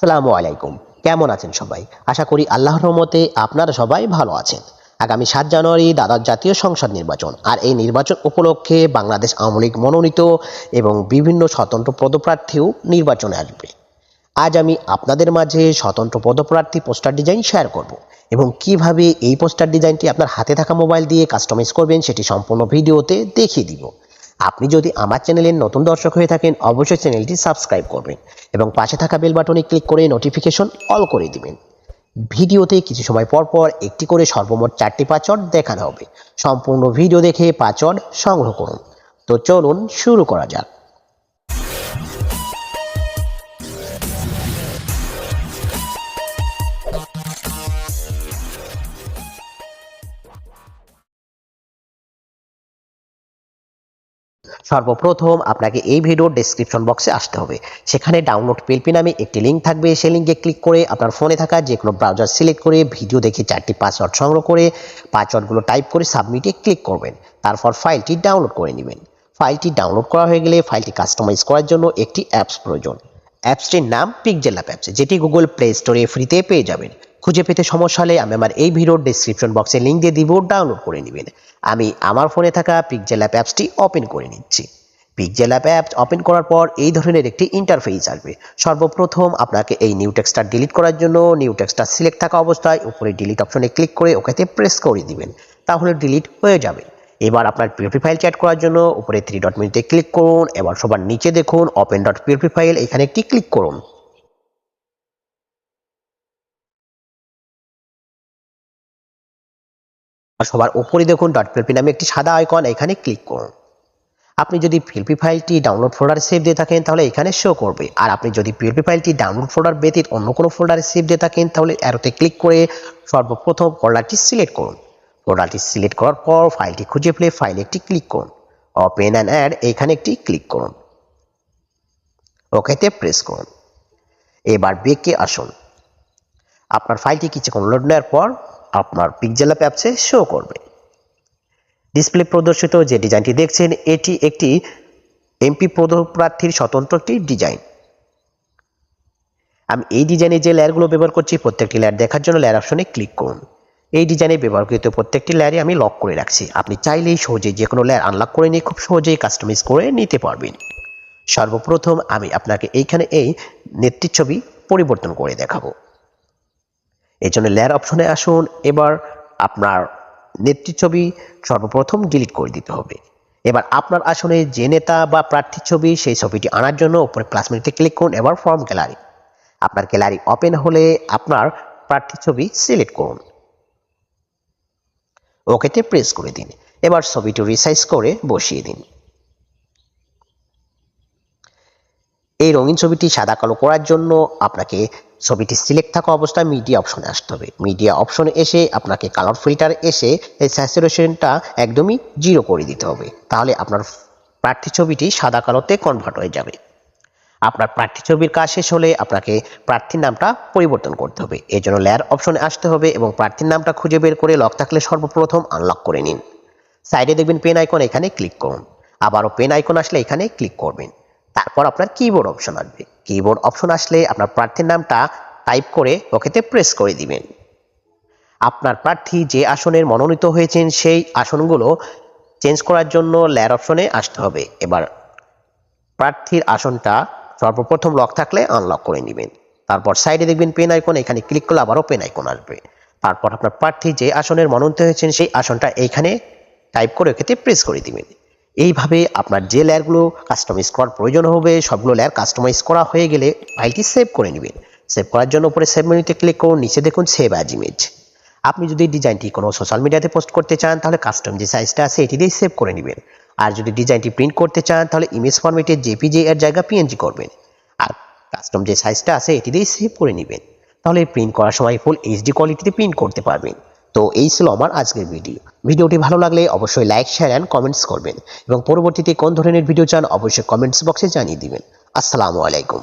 আসসালামু আলাইকুম। কেমন আছেন সবাই? আশা করি আল্লাহর রহমতে আপনারা সবাই ভালো আছেন। আগামী ৭ জানুয়ারি দ্বাদশ জাতীয় সংসদ নির্বাচন, আর এই নির্বাচন উপলক্ষে বাংলাদেশ আওয়ামী লীগ মনোনীত এবং বিভিন্ন স্বতন্ত্র পদপ্রার্থীও নির্বাচনে আসবে। আজ আমি আপনাদের মাঝে স্বতন্ত্র পদপ্রার্থী পোস্টার ডিজাইন শেয়ার করব এবং কিভাবে এই পোস্টার ডিজাইনটি আপনার হাতে থাকা মোবাইল দিয়ে কাস্টমাইজ করবেন সেটি সম্পূর্ণ ভিডিওতে দেখিয়ে দিব। আপনি যদি আমার চ্যানেলের নতুন দর্শক হয়ে থাকেন অবশ্যই চ্যানেলটি সাবস্ক্রাইব করবেন এবং পাশে থাকা বেল বাটনে ক্লিক করে নোটিফিকেশন অল করে দিবেন। ভিডিওতে কিছু সময় পর পর একটি করে সর্বমোট 4টি পাসওয়ার্ড দেখানো হবে। সম্পূর্ণ ভিডিও দেখে পাসওয়ার্ড সংগ্রহ করুন। তো চলুন শুরু করা যাক। সর্বপ্রথম আপনাকে এই ভিডিওর ডেসক্রিপশন বক্সে আসতে হবে। সেখানে ডাউনলোড পিএলপি নামে একটি লিঙ্ক থাকবে। সেই লিঙ্কে ক্লিক করে আপনার ফোনে থাকা যে কোনো ব্রাউজার সিলেক্ট করে ভিডিও দেখে 4টি পাসওয়ার্ড সংগ্রহ করে পাসওয়ার্ডগুলো টাইপ করে সাবমিটে ক্লিক করবেন। তারপর ফাইলটি ডাউনলোড করে নেবেন। ফাইলটি ডাউনলোড করা হয়ে গেলে ফাইলটি কাস্টমাইজ করার জন্য একটি অ্যাপস প্রয়োজন। অ্যাপসটির নাম পিক্সেল অ্যাপস, যেটি গুগল প্লে স্টোরে ফ্রিতে পেয়ে যাবেন। খুঁজে পেতে সমস্যা হলে আমি আমার এই ভিডিওর ডেসক্রিপশন বক্সে লিঙ্ক দিয়ে দিব, ডাউনলোড করে নেবেন। আমি আমার ফোনে থাকা পিক্সেল অ্যাপসটি ওপেন করে নিচ্ছি। পিক্সেল অ্যাপস ওপেন করার পর এই ধরনের একটি ইন্টারফেস আসবে। সর্বপ্রথম আপনাকে এই নিউ টেক্সটটা ডিলিট করার জন্য নিউ টেক্সটটা সিলেক্ট থাকা অবস্থায় উপরে ডিলিট অপশনে ক্লিক করে ওকেতে প্রেস করে দিবেন, তাহলে ডিলিট হয়ে যাবে। এবার আপনার পিএলপি ফাইল চ্যাট করার জন্য উপরে 3 ডট মেনুতে ক্লিক করুন। এবার সবার নিচে দেখুন ওপেন ডট পিএলপি ফাইল, এখানে একটি ক্লিক করুন। আর সবার উপরে দেখুন ডট পিএলপি নামে একটি সাদা আইকন, এখানে ক্লিক করুন। আপনি যদি পিএলপি ফাইলটি ডাউনলোড ফোল্ডারে সেভ দিয়ে থাকেন তাহলে এখানে শো করবে, আর আপনি যদি পিএলপি ফাইলটি ডাউনলোড ফোল্ডার ব্যতীত অন্য কোনো ফোল্ডারে সেভ দিয়ে থাকেন তাহলে অ্যারোতে ক্লিক করে সর্বপ্রথম ফোল্ডারটি সিলেক্ট করুন। ফোল্ডারটি সিলেক্ট করার পর ফাইলটি খুঁজে পেলে ফাইলে একটি ক্লিক করুন। ওপেন অ্যান্ড অ্যাড, এখানে একটি ক্লিক করুন। ওকেতে প্রেস করুন। এবার ব্যাকে আসুন। আপনার ফাইলটি কিছুক্ষণ লোড নেওয়ার পর আপনার পিক্সেল অ্যাপসে শো করবে। ডিসপ্লে প্রদর্শিত যে ডিজাইনটি দেখছেন এটি একটি এমপি পদপ্রার্থীর স্বতন্ত্র একটি ডিজাইন। আমি এই ডিজাইনে যে লেয়ারগুলো ব্যবহার করছি প্রত্যেকটি লেয়ার দেখার জন্য লেয়ার অপশনে ক্লিক করুন। এই ডিজাইনে ব্যবহৃত প্রত্যেকটি লেয়ারে আমি লক করে রাখছি। আপনি চাইলেই সহজেই যে কোনো লেয়ার আনলক করে নিয়ে খুব সহজেই কাস্টমাইজ করে নিতে পারবেন। সর্বপ্রথম আমি আপনাকে এইখানে এই নেত্রীর ছবি পরিবর্তন করে দেখাবো। এই জন্য লেয়ার অপশনে আসুন। এবার আপনার নেত্রীর ছবি সর্বপ্রথম ডিলিট করে দিতে হবে। এবার আপনার আসনে যে নেতা বা প্রার্থীর ছবি সেই ছবিটি আনার জন্য উপরে প্লাস মেনুতে ক্লিক করুন। এবার ফর্ম গ্যালারি, আপনার গ্যালারি ওপেন হলে আপনার প্রার্থীর ছবি সিলেক্ট করুন। ওকেতে প্রেস করে দিন। এবার ছবিটি রিসাইজ করে বসিয়ে দিন। এই রঙিন ছবিটি সাদা কালো করার জন্য আপনাকে ছবিটি সিলেক্ট থাকা অবস্থায় মিডিয়া অপশনে আসতে হবে। মিডিয়া অপশনে এসে আপনাকে কালার ফিল্টার এসে এই স্যাচুরেশনটা একদমই 0 করে দিতে হবে, তাহলে আপনার প্রার্থী ছবিটি সাদা কালোতে কনভার্ট হয়ে যাবে। আপনার প্রার্থী ছবির কাজ শেষ হলে আপনাকে প্রার্থীর নামটা পরিবর্তন করতে হবে। এই জন্য লেয়ার অপশনে আসতে হবে এবং প্রার্থীর নামটা খুঁজে বের করে লক থাকলে সর্বপ্রথম আনলক করে নিন। সাইডে দেখবেন পেন আইকন, এখানে ক্লিক করুন। আবারও পেন আইকন আসলে এখানে ক্লিক করবেন। তারপর আপনার কিবোর্ড অপশন আসবে। কিবোর্ড অপশন আসলে আপনার প্রার্থীর নামটা টাইপ করে ওকেতে প্রেস করে দিবেন। আপনার প্রার্থী যে আসনের মনোনীত হয়েছেন সেই আসনগুলো চেঞ্জ করার জন্য লেয়ার অপশনে আসতে হবে। এবার প্রার্থীর আসনটা সর্বপ্রথম লক থাকলে আনলক করে নেবেন। তারপর সাইডে দেখবেন পেন আইকন, এখানে ক্লিক করলে আবারও পেন আইকন আসবে। তারপর আপনার প্রার্থী যে আসনের মনোনীত হয়েছেন সেই আসনটা এইখানে টাইপ করে ওকেতে প্রেস করে দিবেন। এইভাবে আপনার যে লেয়ারগুলো কাস্টমাইজ করার প্রয়োজন হবে সবগুলো লেয়ার কাস্টমাইজ করা হয়ে গেলে ফাইলটি সেভ করে নেবেন। সেভ করার জন্য উপরে সেভ মেনুতে ক্লিক করুন। নিচে দেখুন সেভ অ্যাজ ইমেজ। আপনি যদি ডিজাইনটি কোনো সোশ্যাল মিডিয়াতে পোস্ট করতে চান তাহলে কাস্টম যে সাইজটা আছে এটি দিয়ে সেভ করে নেবেন। আর যদি ডিজাইনটি প্রিন্ট করতে চান তাহলে ইমেজ ফরম্যাটে জেপিজি এর জায়গা পিএনজি করবেন। আর কাস্টম যে সাইজটা আছে এটি দিয়ে সেভ করে নেবেন, তাহলে প্রিন্ট করার সময় ফুল এইচডি কোয়ালিটিতে প্রিন্ট করতে পারবেন। তো এই ছিল আমার আজকের ভিডিওটি ভালো লাগলে অবশ্যই লাইক, শেয়ার অ্যান্ড কমেন্টস করবেন এবং পরবর্তীতে কোন ধরনের ভিডিও চান অবশ্যই কমেন্টস বক্সে জানিয়ে দিবেন। আসসালামু আলাইকুম।